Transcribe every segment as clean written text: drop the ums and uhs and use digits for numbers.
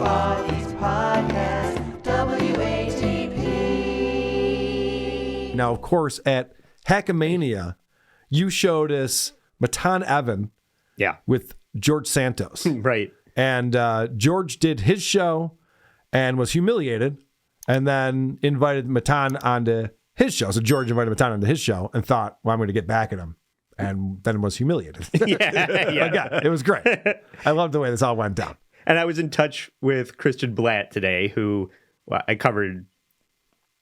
Bodies Podcast, WATP. Now, of course, at Hackamania, you showed us Matan Evan with George Santos. Right. And George did his show and was humiliated and then invited Matan onto his show. So George invited Matan onto his show and thought, well, I'm going to get back at him. And then was humiliated. Yeah, it was great. I loved the way this all went down. And I was in touch with Christian Blatt today, who I covered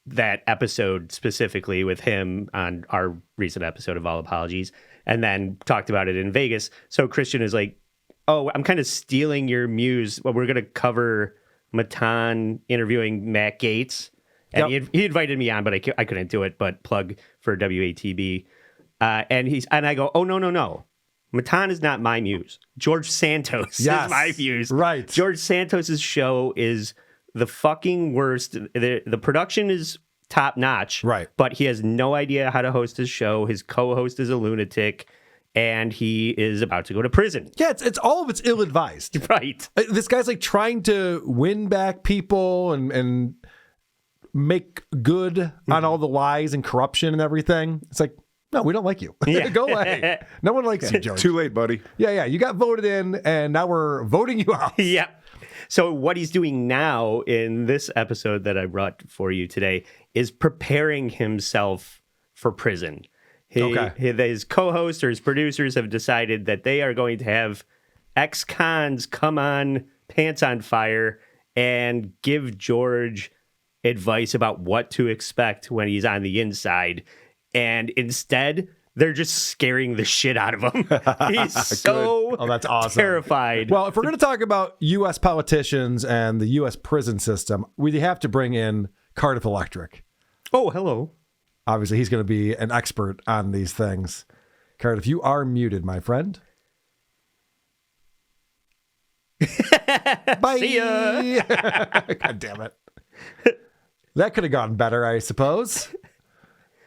that episode specifically with him on our recent episode of All Apologies, and then talked about it in Vegas. So Christian is like, oh, I'm kind of stealing your muse. Well, we're going to cover Matan interviewing Matt Gaetz. And he invited me on, but I couldn't do it, but plug for WATB. And I go, oh, no. Matan is not my muse. George Santos is my muse. Right. George Santos's show is the fucking worst. The production is top notch. Right. But he has no idea how to host his show. His co-host is a lunatic, and he is about to go to prison. Yeah, it's all of it's ill-advised. Right. This guy's like trying to win back people and make good on all the lies and corruption and everything. It's like, no, we don't like you. Yeah. Go away. No one likes you, George. Too late, buddy. Yeah. You got voted in, and now we're voting you out. Yeah. So what he's doing now in this episode that I brought for you today is preparing himself for prison. His co-host or his producers have decided that they are going to have ex-cons come on Pants on Fire and give George advice about what to expect when he's on the inside. And instead, they're just scaring the shit out of him. He's so that's awesome. terrified. Well, if we're going to talk about U.S. politicians and the U.S. prison system, we have to bring in Cardiff Electric. Oh, hello. Obviously, he's going to be an expert on these things. Cardiff, you are muted, my friend. Bye. See ya. God damn it. That could have gone better, I suppose.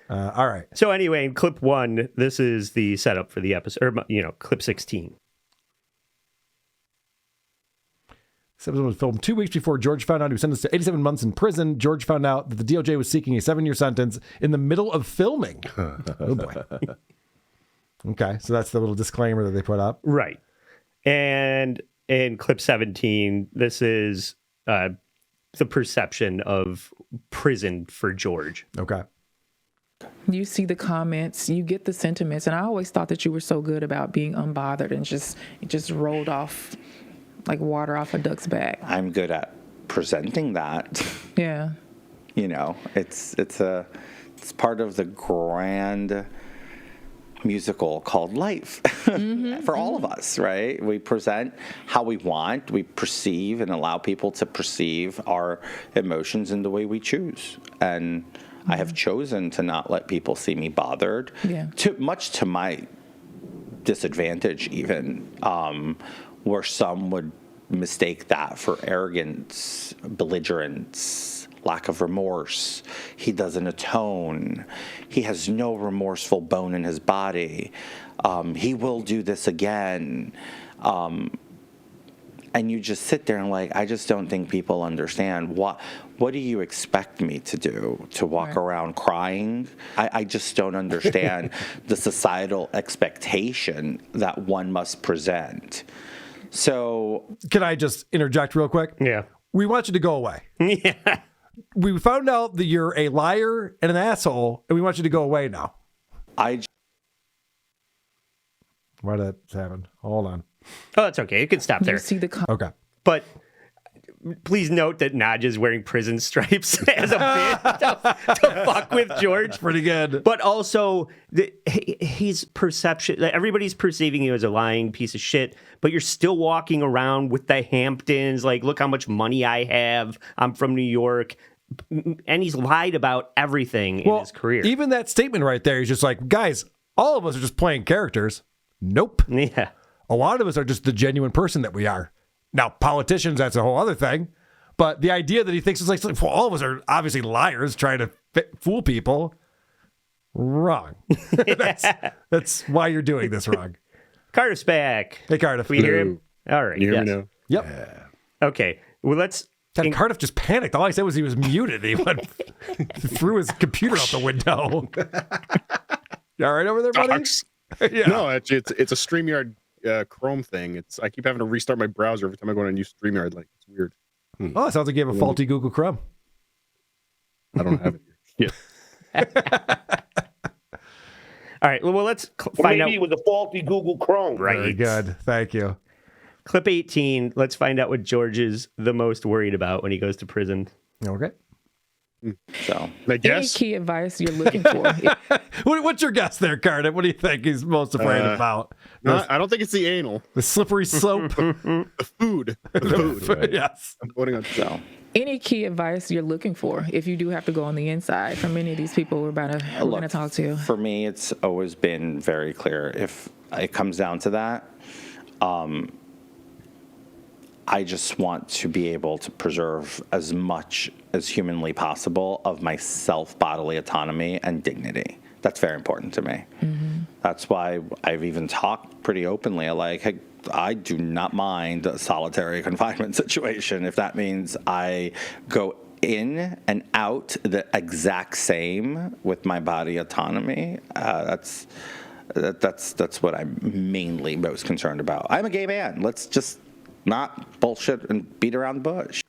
All right. So anyway, in clip 1, this is the setup for the episode, or, clip 16. This episode was filmed 2 weeks before George found out he was sentenced to 87 months in prison. George found out that the DOJ was seeking a 7-year sentence in the middle of filming. Oh, boy. Okay, so that's the little disclaimer that they put up. Right. And in clip 17, this is the perception of prison for George. Okay. You see the comments, you get the sentiments, and I always thought that you were so good about being unbothered and it just rolled off like water off a duck's back. I'm good at presenting that. Yeah. It's part of the grand musical called life for all of us, right? We present how we want, we perceive and allow people to perceive our emotions in the way we choose. And I have chosen to not let people see me bothered, much to my disadvantage even, where some would mistake that for arrogance, belligerence, lack of remorse. He doesn't atone. He has no remorseful bone in his body. He will do this again. And you just sit there and I just don't think people understand what do you expect me to do? To walk around crying? I just don't understand the societal expectation that one must present. So can I just interject real quick? Yeah. We want you to go away. Yeah. We found out that you're a liar and an asshole, and we want you to go away now. Why did that happen? Hold on. Oh, that's okay. You can stop there. You see the Okay. But please note that Naj is wearing prison stripes as a bit to fuck with George. Pretty good. But also, his perception, everybody's perceiving you as a lying piece of shit, but you're still walking around with the Hamptons, look how much money I have. I'm from New York. And he's lied about everything in his career. Even that statement right there, he's just like, guys, all of us are just playing characters. Nope. Yeah. A lot of us are just the genuine person that we are. Now, politicians, that's a whole other thing. But the idea that he thinks is well, all of us are obviously liars trying to fool people. Wrong. That's why you're doing this wrong. Cardiff's back. Hey, Cardiff. We hear him? All right. You hear me now? Yep. Okay. Well, let's. God, Cardiff just panicked. All I said was he was muted. He went threw his computer out the window. You all right over there, buddy? Yeah. No, actually, it's a StreamYard Chrome thing. I keep having to restart my browser every time I go on and use StreamYard. Like, it's weird. Oh, it sounds like you have a faulty Google Chrome. I don't have it here. Yeah. All right. Well, let's find out. Maybe it was a faulty Google Chrome. Right. Very good. Thank you. Clip 18. Let's find out what George is the most worried about when he goes to prison. Okay. So I Any guess. key advice you're looking for? What's your guess there, Cardiff? What do you think he's most afraid about? No, I don't think it's the anal. The slippery slope. The food. The food. Yes. I'm voting on so. Any key advice you're looking for if you do have to go on the inside from any of these people we're going to talk to? For me, it's always been very clear. If it comes down to that, I just want to be able to preserve as much as humanly possible of my self-bodily autonomy and dignity. That's very important to me. Mm-hmm. That's why I've even talked pretty openly, like, hey, I do not mind a solitary confinement situation if that means I go in and out the exact same with my body autonomy. That's what I'm mainly most concerned about. I'm a gay man. Let's just not bullshit and beat around the bush.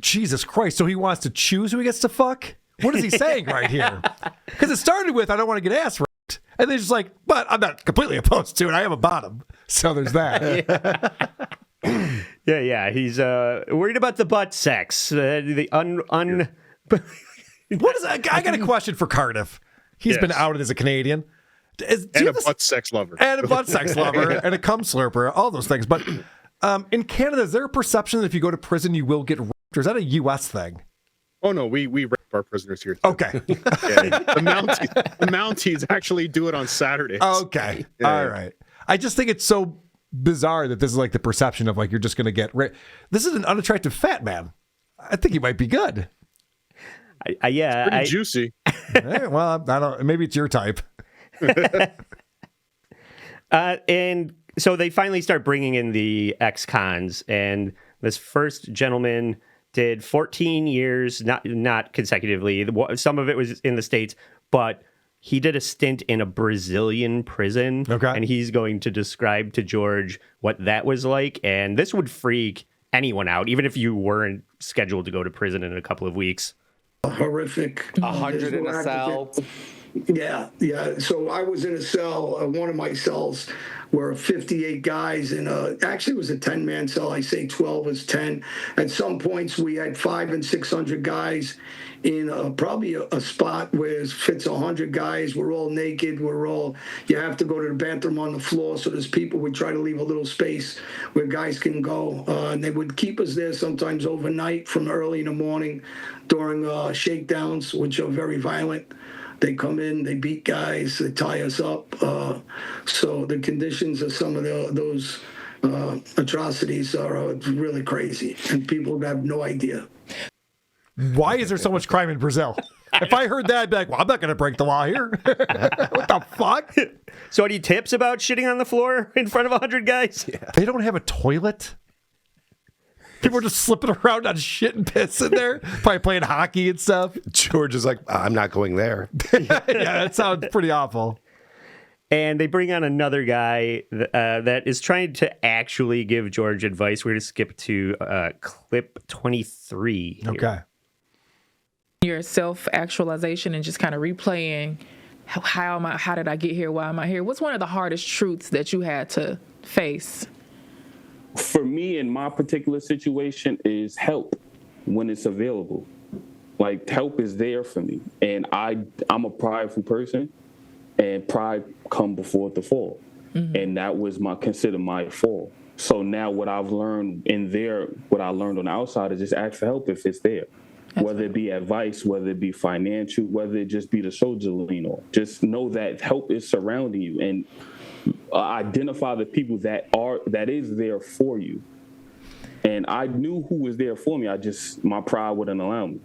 Jesus Christ. So he wants to choose who he gets to fuck? What is he saying right here? Because it started with, I don't want to get ass raped. And then he's just like, but I'm not completely opposed to it. I am a bottom. So there's that. Yeah. He's worried about the butt sex. What is that? I got a question for Cardiff. He's been outed as a Canadian. and a butt sex lover. And a butt sex lover. And a cum slurper. All those things. But in Canada, is there a perception that if you go to prison, you will get raped? Or is that a U.S. thing? Oh, no, we rape our prisoners here. Too. Okay. The Mounties actually do it on Saturdays. Okay. Yeah. All right. I just think it's so bizarre that this is like the perception of like you're just going to get raped. This is an unattractive fat man. I think he might be good. Pretty juicy. Well, I don't. Maybe it's your type. And so they finally start bringing in the ex-cons, and this first gentleman did 14 years, not consecutively. Some of it was in the States, but he did a stint in a Brazilian prison. Okay. And he's going to describe to George what that was like. And this would freak anyone out, even if you weren't scheduled to go to prison in a couple of weeks. Horrific. 100 in a cell. Yeah. So I was in a cell, one of my cells were 58 guys, and actually it was a 10-man cell. I say 12 is 10. At some points we had 500 and 600 guys in probably a spot where it fits 100 guys. We're all naked. You have to go to the bathroom on the floor. So there's people, we try to leave a little space where guys can go. And they would keep us there sometimes overnight from early in the morning during shakedowns, which are very violent. They come in, they beat guys, they tie us up. So the conditions of some of those atrocities are really crazy, and people have no idea. Why is there so much crime in Brazil? If I heard that, I'd be like, well, I'm not going to break the law here. What the fuck? So any tips about shitting on the floor in front of 100 guys? Yeah. They don't have a toilet? People are just slipping around on shit and piss in there, probably playing hockey and stuff. George is like, I'm not going there. Yeah, that sounds pretty awful. And they bring on another guy that is trying to actually give George advice. We're going to skip to clip 23 here. Okay. Your self-actualization and just kind of replaying how did I get here? Why am I here? What's one of the hardest truths that you had to face? For me, in my particular situation, is help when it's available. Like, help is there for me. And I'm a prideful person, and pride come before the fall. Mm-hmm. And that was considered my fall. So now what I've learned what I learned on the outside is just ask for help if it's there. Whether it be advice, whether it be financial, whether it just be the shoulder to lean on. Just know that help is surrounding you, and identify the people that is there for you. And I knew who was there for me. My pride wouldn't allow me.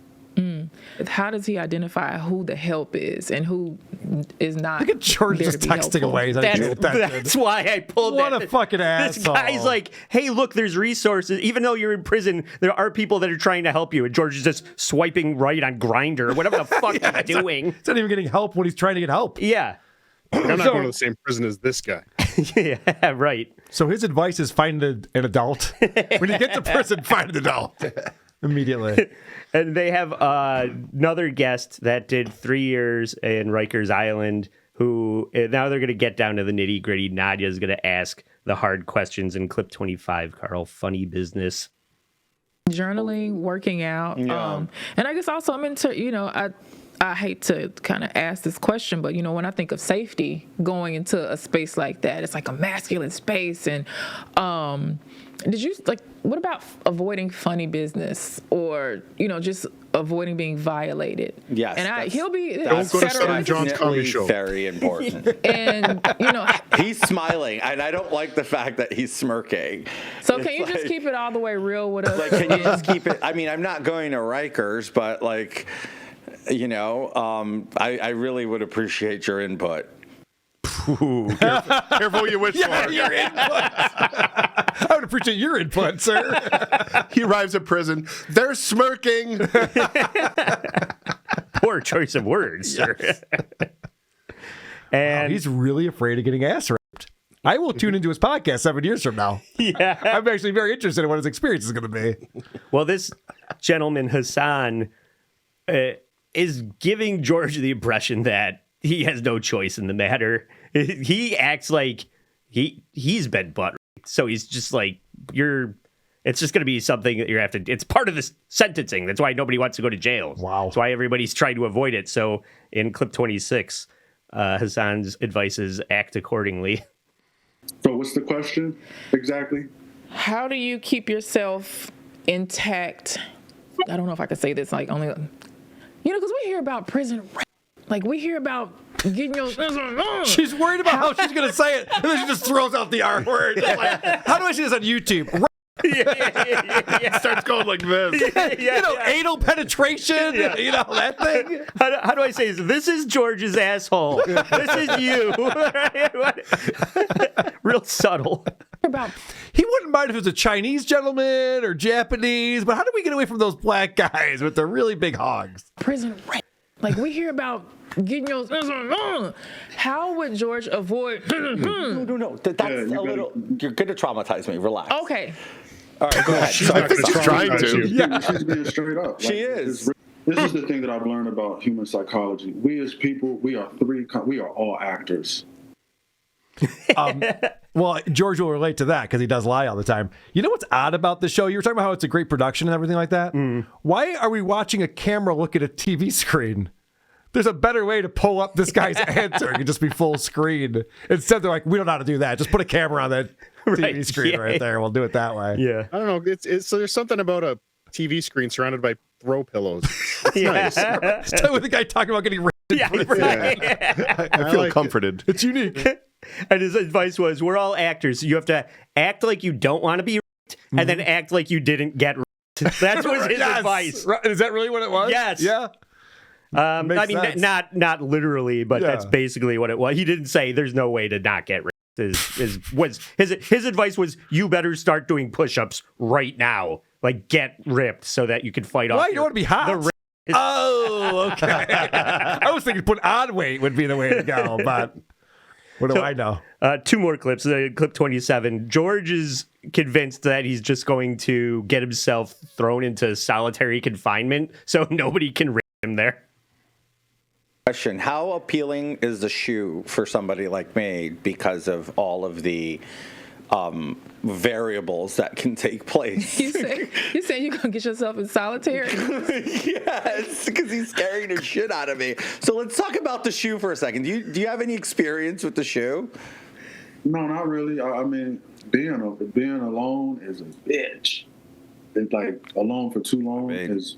How does he identify who the help is and who is not? Look at George there just to be texting helpful? away. He's like, That's why I pulled What that. a fucking This asshole. guy's like, hey, look, there's resources. Even though you're in prison, there are people that are trying to help you. And George is just swiping right on Grindr or whatever the fuck he's doing. He's not even getting help when he's trying to get help. Yeah. I'm not going to the same prison as this guy. Yeah, right. So his advice is find an adult. When you get to prison, find an adult immediately. And they have another guest that did 3 years in Rikers Island, who now they're going to get down to the nitty gritty. Nadia's going to ask the hard questions in clip 25. Carl, funny business. Journaling, working out, and I guess also I'm into, I hate to kind of ask this question, but when I think of safety going into a space like that, it's like a masculine space. And what about avoiding funny business or, just avoiding being violated? Yes. And he'll be, Don't go to Southern John's comedy show. Very important. and, He's smiling, and I don't like the fact that he's smirking. So can you just keep it all the way real with us? Like, can you just keep it? I mean, I'm not going to Rikers, but like, I really would appreciate your input. Ooh, careful what you wish for. Your input. I would appreciate your input, sir. He arrives at prison. They're smirking. Poor choice of words, sir. And he's really afraid of getting ass raped. I will tune into his podcast 7 years from now. Yeah. I'm actually very interested in what his experience is going to be. Well, this gentleman, Hassan, is giving George the impression that he has no choice in the matter. He acts like he's been butt raped. So he's just like, it's just going to be something that you're have to, it's part of this sentencing. That's why nobody wants to go to jail. Wow. That's why everybody's trying to avoid it. So in clip 26, Hassan's advice is act accordingly. So what's the question exactly? How do you keep yourself intact? I don't know if I could say this like only, because we hear about prison rape. Like we hear about getting your. She's worried about how she's going to say it, and then she just throws out the R word. Like, how do I say this on YouTube? Yeah. Starts going like this. Anal penetration. That thing. How do I say this? This is George's asshole. This is you. Real subtle. He wouldn't mind if it was a Chinese gentleman or Japanese, but how do we get away from those black guys with the really big hogs? Prison rape. Like we hear about getting your. How would George avoid? No. That's a little. You're going to traumatize me. Relax. Okay. All right, go ahead. She's not going to trying to. Yeah. She's being straight up. She is. This is the thing that I've learned about human psychology. We as people, we are all actors. Well, George will relate to that because he does lie all the time. You know what's odd about the show? You were talking about how it's a great production and everything like that. Why are we watching a camera look at a TV screen? There's a better way to pull up this guy's answer. It could just be full screen. Instead, they're like, we don't know how to do that. Just put a camera on that TV screen right there. We'll do it that way. Yeah. I don't know. It's so there's something about a TV screen surrounded by throw pillows. Nice. Start with the guy talking about getting raped. Yeah, right. I feel like comforted. It's unique. And his advice was, we're all actors. So you have to act like you don't want to be raped and then act like you didn't get raped. That was his advice. Right. Is that really what it was? Yes. Yeah. I Makes mean, sense. not literally, but that's basically what it was. He didn't say there's no way to not get raped. His advice was, you better start doing push-ups right now. Like, get ripped so that you can fight off. Why? You don't want to be hot? Oh, okay. I was thinking put on weight would be the way to go, but what do I know? 2 more clips. Clip 27. George is convinced that he's just going to get himself thrown into solitary confinement so nobody can rape him there. Question: how appealing is the shoe for somebody like me because of all of the variables that can take place? You saying you're gonna get yourself in solitary? Yes, because he's scaring the shit out of me. So let's talk about the shoe for a second. Do you have any experience with the shoe? No, not really. I mean, being alone is a bitch. It's like alone for too long is.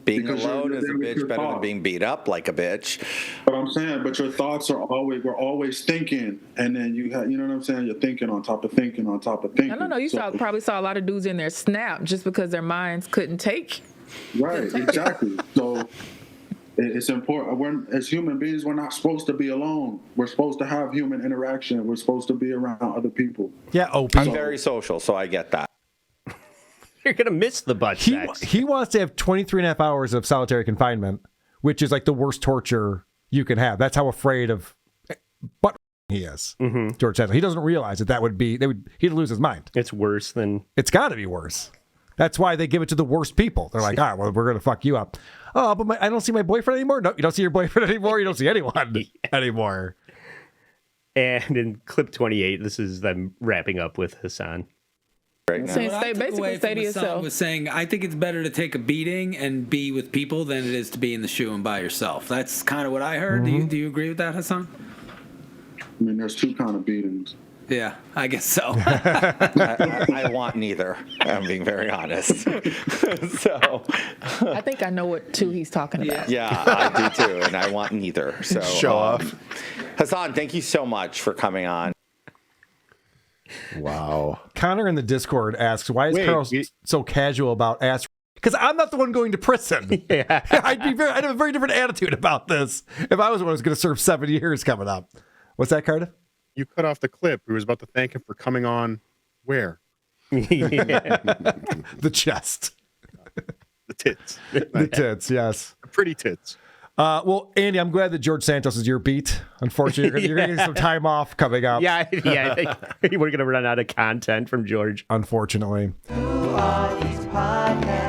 Being Because alone you're is a there with bitch your better than thoughts. being beat up like a bitch. But I'm saying, your thoughts are we're always thinking, and then you know what I'm saying? You're thinking on top of thinking on top of thinking. I don't know. You probably saw a lot of dudes in there snap just because their minds couldn't take Right, exactly. So it's important. As human beings, we're not supposed to be alone. We're supposed to have human interaction. We're supposed to be around other people. Yeah, I'm very social, so I get that. You're going to miss the butt sex. He wants to have 23 and a half hours of solitary confinement, which is like the worst torture you can have. That's how afraid of butt he is. George Santos. He doesn't realize he'd lose his mind. It's worse than... It's got to be worse. That's why they give it to the worst people. They're like, all right, well, we're going to fuck you up. Oh, but I don't see my boyfriend anymore. No, you don't see your boyfriend anymore. You don't see anyone anymore. And in clip 28, this is them wrapping up with Hassan. Right now. Basically stay to yourself. Was saying, I think it's better to take a beating and be with people than it is to be in the shoe and by yourself. That's kind of what I heard. Do you agree with that, Hassan? I mean, there's two kind of beatings. Yeah, I guess so. I want neither. I'm being very honest. So I think I know what two he's talking about. yeah, I do too, and I want neither. So Show off. Hassan, thank you so much for coming on. Wow. Connor in the Discord asks, why is Carl so casual about ass? Because I'm not the one going to prison. Yeah. I'd have a very different attitude about this if I was the one who was going to serve 7 years coming up. What's that, Cardiff? You cut off the clip. He was about to thank him for coming on where? The chest. The tits. The tits, yes. The pretty tits. Well, Andy, I'm glad that George Santos is your beat. Unfortunately, you're going to get some time off coming up. Yeah, I think we're going to run out of content from George. Unfortunately. Who are these podcasts?